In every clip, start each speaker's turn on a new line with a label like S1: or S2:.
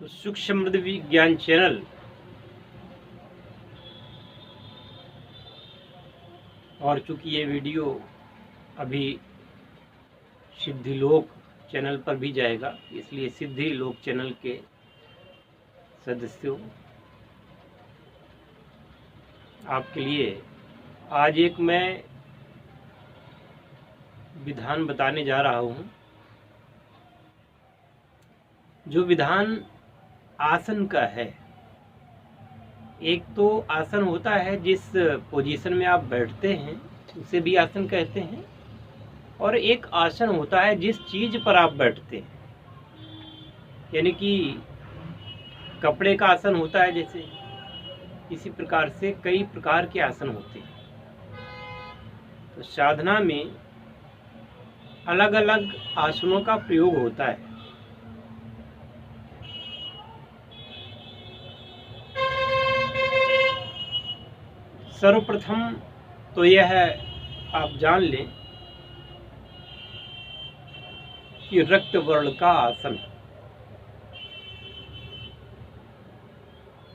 S1: तो सुख समृद्धि विज्ञान चैनल और चूंकि ये वीडियो अभी सिद्धिलोक चैनल पर भी जाएगा, इसलिए सिद्धिलोक चैनल के सदस्यों, आपके लिए आज एक मैं विधान बताने जा रहा हूँ। जो विधान आसन का है। एक तो आसन होता है जिस पोजीशन में आप बैठते हैं उसे भी आसन कहते हैं, और एक आसन होता है जिस चीज पर आप बैठते हैं, यानी कि कपड़े का आसन होता है। जैसे इसी प्रकार से कई प्रकार के आसन होते हैं। तो साधना में अलग अलग आसनों का प्रयोग होता है। सर्वप्रथम तो यह आप जान लें कि रक्त वर्ण का आसन,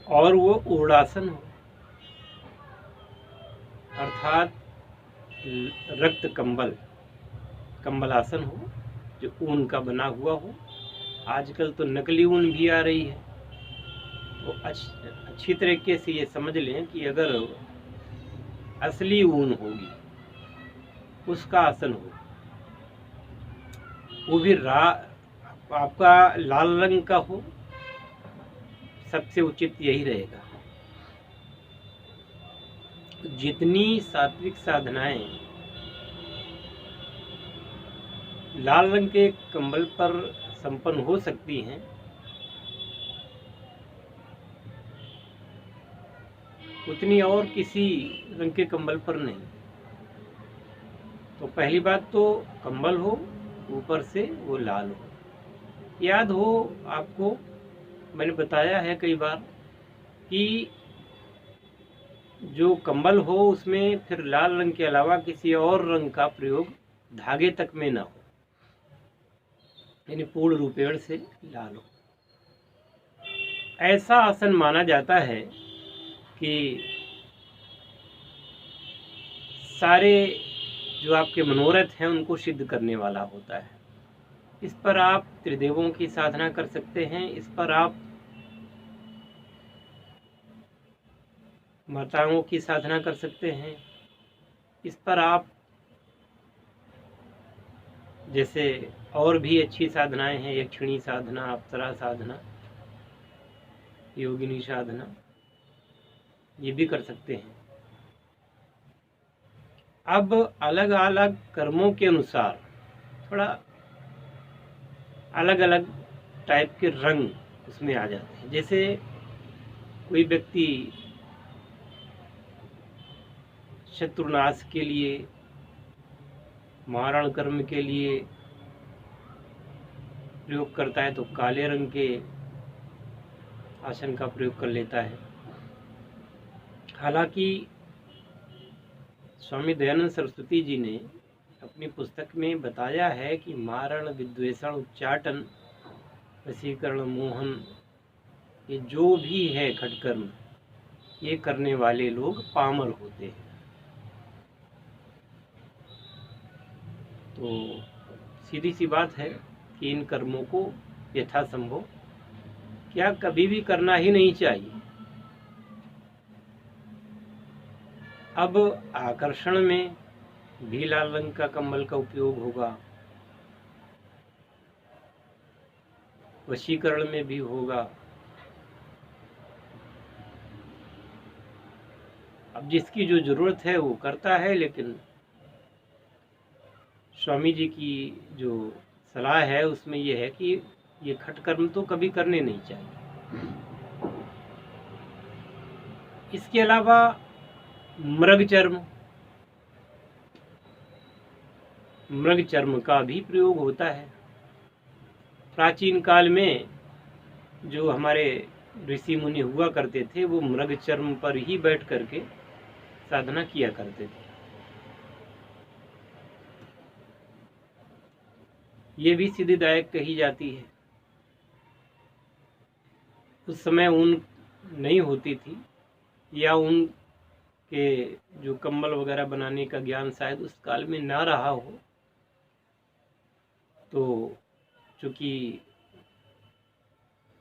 S1: और वो ऊर्धासन हो, अर्थात रक्त कंबलासन हो, जो ऊन का बना हुआ हो। आजकल तो नकली ऊन भी आ रही है, तो अच्छी तरीके से ये समझ लें कि अगर असली ऊन होगी उसका आसन हो, वो भी आपका लाल रंग का हो, सबसे उचित यही रहेगा। जितनी सात्विक साधनाएं लाल रंग के कंबल पर संपन्न हो सकती हैं, उतनी और किसी रंग के कंबल पर नहीं। तो पहली बात तो कंबल हो, ऊपर से वो लाल हो। याद हो आपको, मैंने बताया है कई बार कि जो कंबल हो उसमें फिर लाल रंग के अलावा किसी और रंग का प्रयोग धागे तक में ना हो, यानी पूर्ण रूपेण से लाल हो। ऐसा आसन माना जाता है कि सारे जो आपके मनोरथ हैं उनको सिद्ध करने वाला होता है। इस पर आप त्रिदेवों की साधना कर सकते हैं, इस पर आप माताओं की साधना कर सकते हैं, इस पर आप जैसे और भी अच्छी साधनाएं हैं, यक्षिणी साधना, अप्सरा साधना, योगिनी साधना, ये भी कर सकते हैं। अब अलग अलग कर्मों के अनुसार थोड़ा अलग अलग टाइप के रंग उसमें आ जाते हैं। जैसे कोई व्यक्ति शत्रुनाश के लिए, मारण कर्म के लिए प्रयोग करता है तो काले रंग के आसन का प्रयोग कर लेता है। हालांकि स्वामी दयानंद सरस्वती जी ने अपनी पुस्तक में बताया है कि मारण, विद्वेषण, उच्चाटन, वशीकरण, मोहन, ये जो भी है खटकर्म, ये करने वाले लोग पामर होते हैं। तो सीधी सी बात है कि इन कर्मों को यथासंभव क्या कभी भी करना ही नहीं चाहिए। अब आकर्षण में भी लाल रंग का कंबल का उपयोग होगा, वशीकरण में भी होगा। अब जिसकी जो जरूरत है वो करता है, लेकिन स्वामी जी की जो सलाह है उसमें यह है कि ये खटकर्म तो कभी करने नहीं चाहिए। इसके अलावा मृग चर्म का भी प्रयोग होता है। प्राचीन काल में जो हमारे ऋषि मुनि हुआ करते थे वो मृग चर्म पर ही बैठ करके साधना किया करते थे। ये भी सिद्धिदायक कही जाती है। उस समय ऊन नहीं होती थी, या ऊन के जो कंबल वगैरह बनाने का ज्ञान शायद उस काल में ना रहा हो, तो चूँकि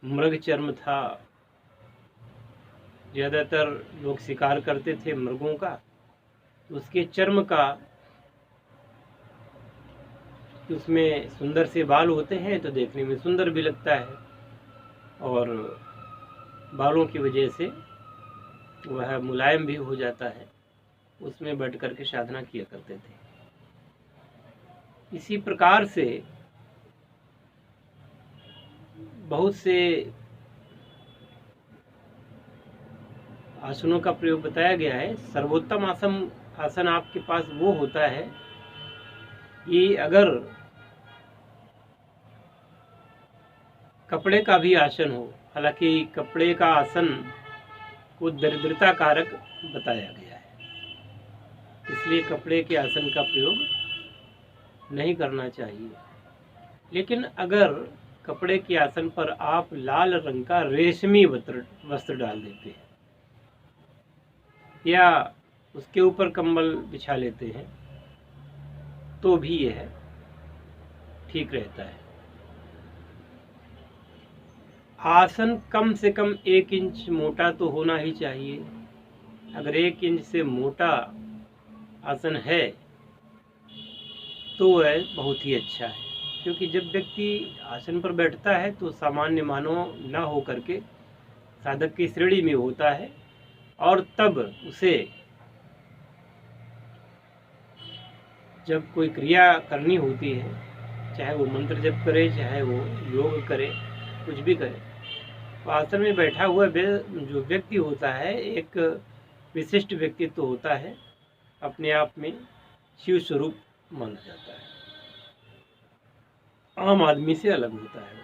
S1: मृग चर्म था, ज़्यादातर लोग शिकार करते थे मृगों का, तो उसके चर्म का, उसमें सुंदर से बाल होते हैं तो देखने में सुंदर भी लगता है, और बालों की वजह से वह मुलायम भी हो जाता है। उसमें बैठ कर के साधना किया करते थे। इसी प्रकार से बहुत से आसनों का प्रयोग बताया गया है। सर्वोत्तम आसन आपके पास वो होता है कि अगर कपड़े का भी आसन हो, हालांकि कपड़े का आसन को दरिद्रता कारक बताया गया है, इसलिए कपड़े के आसन का प्रयोग नहीं करना चाहिए। लेकिन अगर कपड़े के आसन पर आप लाल रंग का रेशमी वस्त्र डाल देते हैं, या उसके ऊपर कंबल बिछा लेते हैं, तो भी यह ठीक रहता है। आसन कम से कम 1 इंच मोटा तो होना ही चाहिए। अगर 1 इंच से मोटा आसन है तो वह बहुत ही अच्छा है, क्योंकि जब व्यक्ति आसन पर बैठता है तो सामान्य मानव न हो करके साधक की श्रेणी में होता है, और तब उसे जब कोई क्रिया करनी होती है, चाहे वो मंत्र जप करे, चाहे वो योग करे, कुछ भी करे, तो आसन में बैठा हुआ जो व्यक्ति होता है एक विशिष्ट व्यक्तित्व होता है, अपने आप में शिव स्वरूप माना जाता है, आम आदमी से अलग होता है।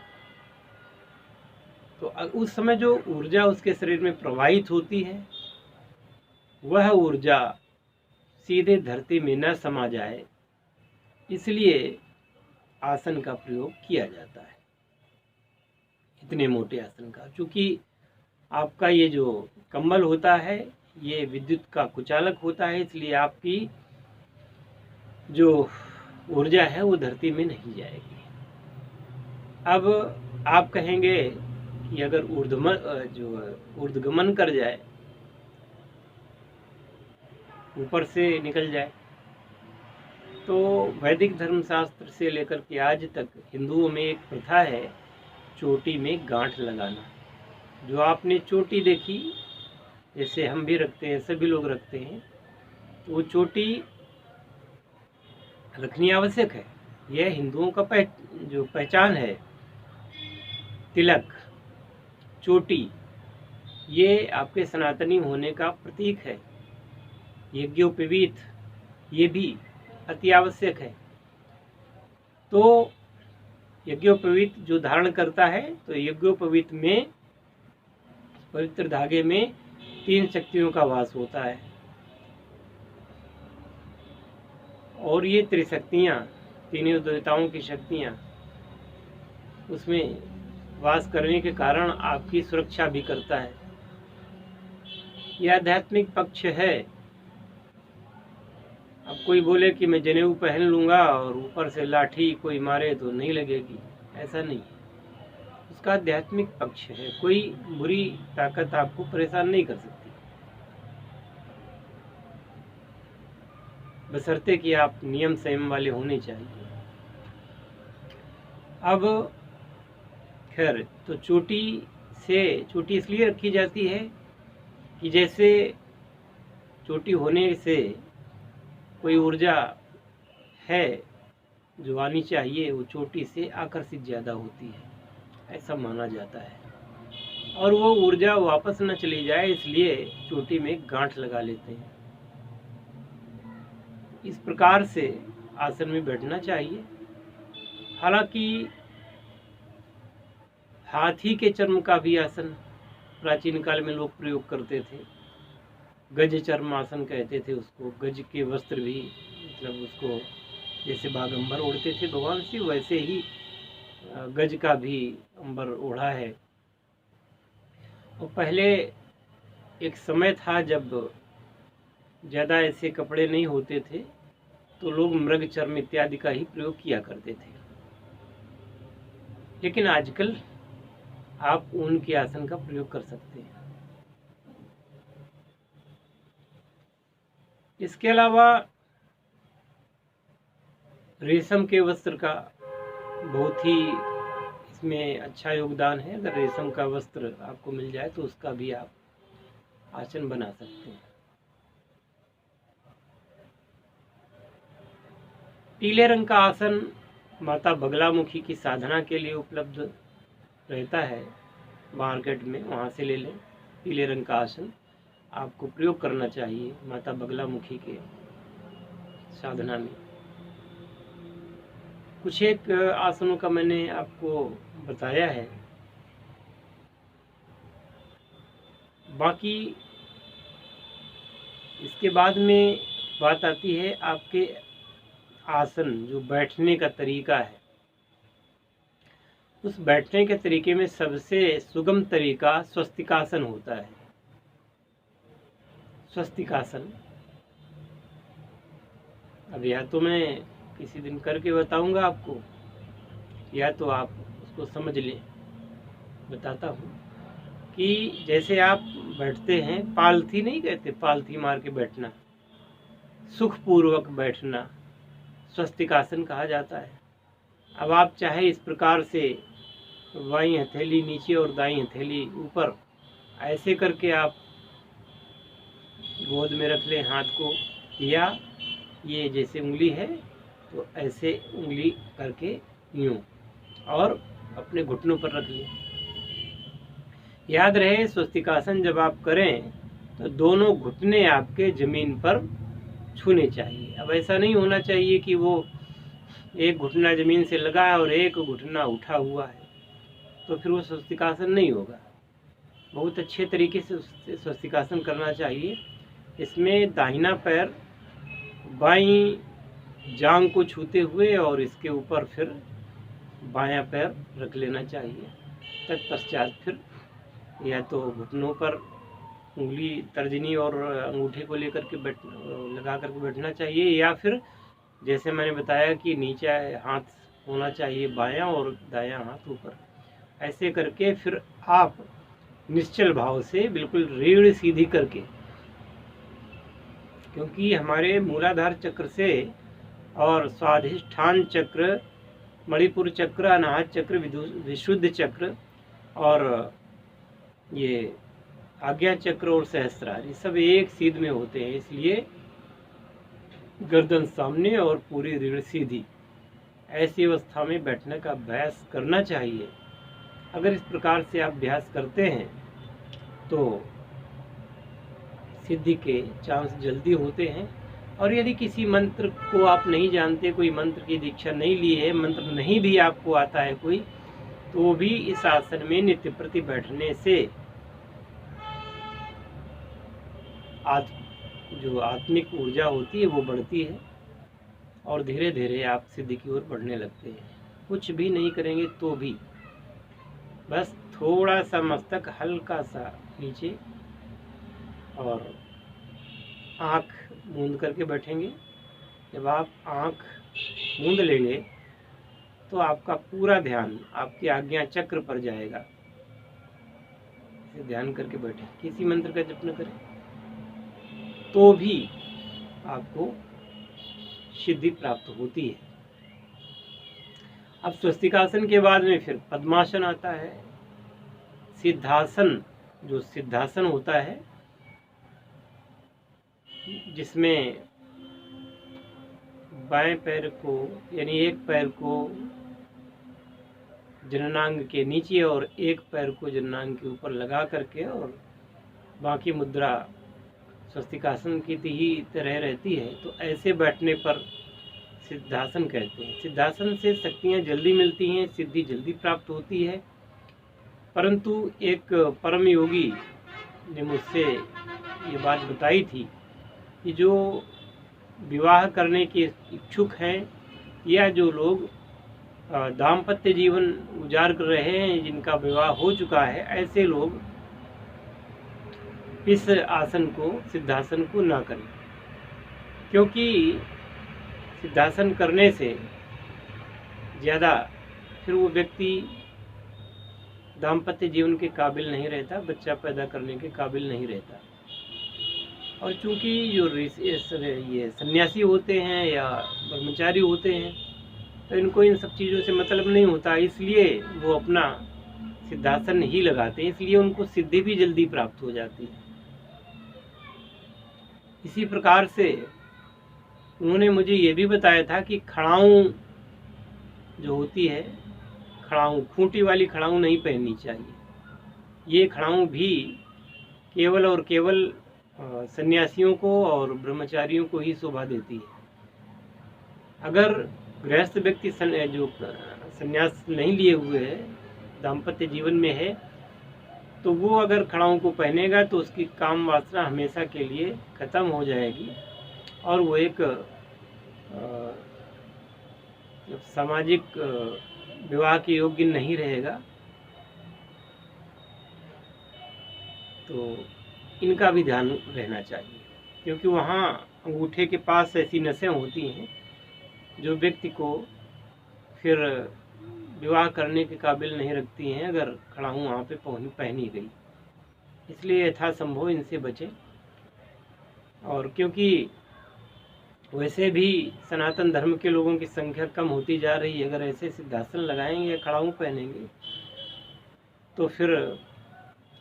S1: तो उस समय जो ऊर्जा उसके शरीर में प्रवाहित होती है, वह ऊर्जा सीधे धरती में न समा जाए, इसलिए आसन का प्रयोग किया जाता है, इतने मोटे आसन का। चूँकि आपका ये जो कंबल होता है ये विद्युत का कुचालक होता है, इसलिए आपकी जो ऊर्जा है वो धरती में नहीं जाएगी। अब आप कहेंगे कि अगर ऊर्ध्वगमन कर जाए, ऊपर से निकल जाए, तो वैदिक धर्मशास्त्र से लेकर के आज तक हिंदुओं में एक प्रथा है चोटी में गांठ लगाना। जो आपने चोटी देखी, जैसे हम भी रखते हैं, सभी लोग रखते हैं, तो वो चोटी रखनी आवश्यक है। यह हिंदुओं का जो पहचान है, तिलक, चोटी, ये आपके सनातनी होने का प्रतीक है। यज्ञोपवीत, ये भी अति आवश्यक है। तो यज्ञोपवीत जो धारण करता है, तो यज्ञोपवीत में, पवित्र धागे में 3 शक्तियों का वास होता है, और ये त्रिशक्तियाँ, तीनों देवताओं की शक्तियाँ उसमें वास करने के कारण आपकी सुरक्षा भी करता है। यह आध्यात्मिक पक्ष है। अब कोई बोले कि मैं जनेऊ पहन लूँगा और ऊपर से लाठी कोई मारे तो नहीं लगेगी, ऐसा नहीं है। उसका आध्यात्मिक पक्ष है। कोई बुरी ताकत आपको परेशान नहीं कर सकती, बशर्ते कि आप नियम संयम वाले होने चाहिए। अब खैर, तो चोटी इसलिए रखी जाती है कि जैसे चोटी होने से कोई ऊर्जा है जो आनी चाहिए, वो चोटी से आकर्षित ज़्यादा होती है, ऐसा माना जाता है, और वो ऊर्जा वापस न चली जाए, इसलिए चोटी में गांठ लगा लेते हैं। इस प्रकार से आसन में बैठना चाहिए। हालांकि हाथी के चर्म का भी आसन प्राचीन काल में लोग प्रयोग करते थे। गज चर्म आसन कहते थे उसको। गज के वस्त्र भी, मतलब उसको जैसे बागंबर ओढ़ते थे भगवान शिव, वैसे ही गज का भी अंबर ओढ़ा है। और पहले एक समय था जब ज़्यादा ऐसे कपड़े नहीं होते थे, तो लोग मृग चर्म इत्यादि का ही प्रयोग किया करते थे। लेकिन आजकल आप ऊन के आसन का प्रयोग कर सकते हैं। इसके अलावा रेशम के वस्त्र का बहुत ही इसमें अच्छा योगदान है। अगर रेशम का वस्त्र आपको मिल जाए तो उसका भी आप आसन बना सकते हैं। पीले रंग का आसन माता बगलामुखी की साधना के लिए उपलब्ध रहता है मार्केट में, वहाँ से ले लें। पीले रंग का आसन आपको प्रयोग करना चाहिए माता बगलामुखी के साधना में। कुछ एक आसनों का मैंने आपको बताया है, बाकी इसके बाद में बात आती है आपके आसन जो बैठने का तरीका है। उस बैठने के तरीके में सबसे सुगम तरीका स्वस्तिकासन होता है। स्वस्तिकासन अब या तो मैं किसी दिन करके बताऊंगा आपको, या तो आप उसको समझ लें। बताता हूँ कि जैसे आप बैठते हैं, पालथी नहीं कहते, पालथी मार के बैठना, सुखपूर्वक बैठना स्वस्तिकासन कहा जाता है। अब आप चाहे इस प्रकार से बाईं हथेली नीचे और दाईं हथेली ऊपर ऐसे करके आप गोद में रख लें हाथ को, या ये जैसे उंगली है तो ऐसे उंगली करके यूं और अपने घुटनों पर रख लें। याद रहे स्वस्तिकासन जब आप करें तो दोनों घुटने आपके जमीन पर छूने चाहिए। अब ऐसा नहीं होना चाहिए कि वो एक घुटना जमीन से लगा है और एक घुटना उठा हुआ है, तो फिर वो स्वस्तिकासन नहीं होगा। बहुत अच्छे तरीके से स्वस्तिकासन करना चाहिए। इसमें दाहिना पैर बाईं जांघ को छूते हुए और इसके ऊपर फिर बायां पैर रख लेना चाहिए। तत्पश्चात फिर या तो घुटनों पर उंगली तर्जनी और अंगूठे को लेकर के लगा करके बैठना चाहिए, या फिर जैसे मैंने बताया कि नीचे हाथ होना चाहिए बायां और दायां हाथ ऊपर। ऐसे करके फिर आप निश्चल भाव से बिल्कुल रीढ़ सीधी करके, क्योंकि हमारे मूलाधार चक्र से और स्वाधिष्ठान चक्र, मणिपुर चक्र, अनाहत चक्र, विशुद्ध चक्र और ये आज्ञा चक्र और सहस्त्रार, ये सब एक सीध में होते हैं। इसलिए गर्दन सामने और पूरी रीढ़ सीधी, ऐसी अवस्था में बैठने का अभ्यास करना चाहिए। अगर इस प्रकार से आप अभ्यास करते हैं तो सिद्धि के चांस जल्दी होते हैं। और यदि किसी मंत्र को आप नहीं जानते, कोई मंत्र की दीक्षा नहीं ली है, मंत्र नहीं भी आपको आता है कोई, तो भी इस आसन में नित्य प्रति बैठने से जो आत्मिक ऊर्जा होती है वो बढ़ती है और धीरे धीरे आप सिद्धि की ओर बढ़ने लगते हैं। कुछ भी नहीं करेंगे तो भी बस थोड़ा सा मस्तक हल्का सा नीचे और आँख मूंद करके बैठेंगे। जब आप आँख मूंद लेंगे तो आपका पूरा ध्यान आपके आज्ञा चक्र पर जाएगा। इसे ध्यान करके बैठे, किसी मंत्र का जप न करें तो भी आपको सिद्धि प्राप्त होती है। अब स्वस्तिकासन के बाद में फिर पद्मासन आता है। सिद्धासन, जो सिद्धासन होता है जिसमें बाएं पैर को यानी एक पैर को जननांग के नीचे और एक पैर को जननांग के ऊपर लगा करके और बाकी मुद्रा स्वस्तिकासन की ही तरह रहती है, तो ऐसे बैठने पर सिद्धासन कहते हैं। सिद्धासन से शक्तियाँ जल्दी मिलती हैं, सिद्धि जल्दी प्राप्त होती है। परंतु एक परम योगी ने मुझसे ये बात बताई थी कि जो विवाह करने के इच्छुक हैं या जो लोग दाम्पत्य जीवन गुजार कर रहे हैं, जिनका विवाह हो चुका है, ऐसे लोग इस आसन को, सिद्धासन को ना करें, क्योंकि सिद्धासन करने से ज़्यादा फिर वो व्यक्ति दाम्पत्य जीवन के काबिल नहीं रहता, बच्चा पैदा करने के काबिल नहीं रहता। और चूंकि जो ये सन्यासी होते हैं या ब्रह्मचारी होते हैं, तो इनको इन सब चीज़ों से मतलब नहीं होता, इसलिए वो अपना सिद्धासन ही लगाते हैं, इसलिए उनको सिद्धि भी जल्दी प्राप्त हो जाती है। इसी प्रकार से उन्होंने मुझे ये भी बताया था कि खड़ाऊँ जो होती है, खड़ाऊँ, खूंटी वाली खड़ाऊँ नहीं पहननी चाहिए। ये खड़ाऊँ भी केवल और केवल सन्यासियों को और ब्रह्मचारियों को ही शोभा देती है। अगर गृहस्थ व्यक्ति जो सन्यास नहीं लिए हुए है, दाम्पत्य जीवन में है, तो वो अगर खड़ाऊँ को पहनेगा तो उसकी काम वासना हमेशा के लिए खत्म हो जाएगी और वो एक सामाजिक विवाह के योग्य नहीं रहेगा। तो इनका भी ध्यान रहना चाहिए, क्योंकि वहाँ अंगूठे के पास ऐसी नसें होती हैं जो व्यक्ति को फिर विवाह करने के काबिल नहीं रखती हैं अगर खड़ाऊँ वहाँ पे पहनी गई। इसलिए यथासंभव इनसे बचें। और क्योंकि वैसे भी सनातन धर्म के लोगों की संख्या कम होती जा रही है, अगर ऐसे सिद्धासन लगाएंगे या खड़ाऊँ पहनेंगे तो फिर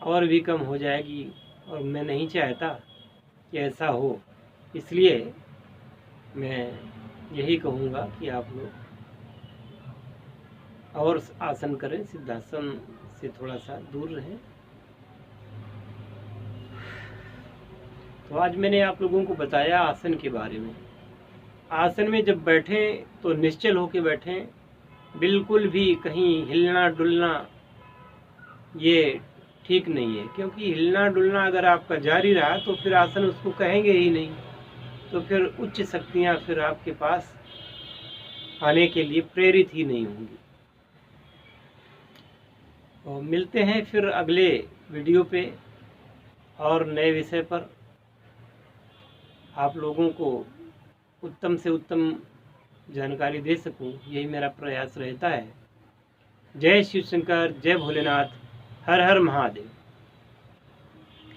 S1: और भी कम हो जाएगी, और मैं नहीं चाहता कि ऐसा हो। इसलिए मैं यही कहूँगा कि आप लोग और आसन करें, सिद्धासन से थोड़ा सा दूर रहें। तो आज मैंने आप लोगों को बताया आसन के बारे में। आसन में जब बैठें तो निश्चल होकर बैठें, बिल्कुल भी कहीं हिलना डुलना ये ठीक नहीं है, क्योंकि हिलना डुलना अगर आपका जारी रहा तो फिर आसन उसको कहेंगे ही नहीं, तो फिर उच्च शक्तियाँ फिर आपके पास आने के लिए प्रेरित ही नहीं होंगी। तो मिलते हैं फिर अगले वीडियो पे और नए विषय पर। आप लोगों को उत्तम से उत्तम जानकारी दे सकूं, यही मेरा प्रयास रहता है। जय शिव शंकर, जय भोलेनाथ, हर हर महादेव।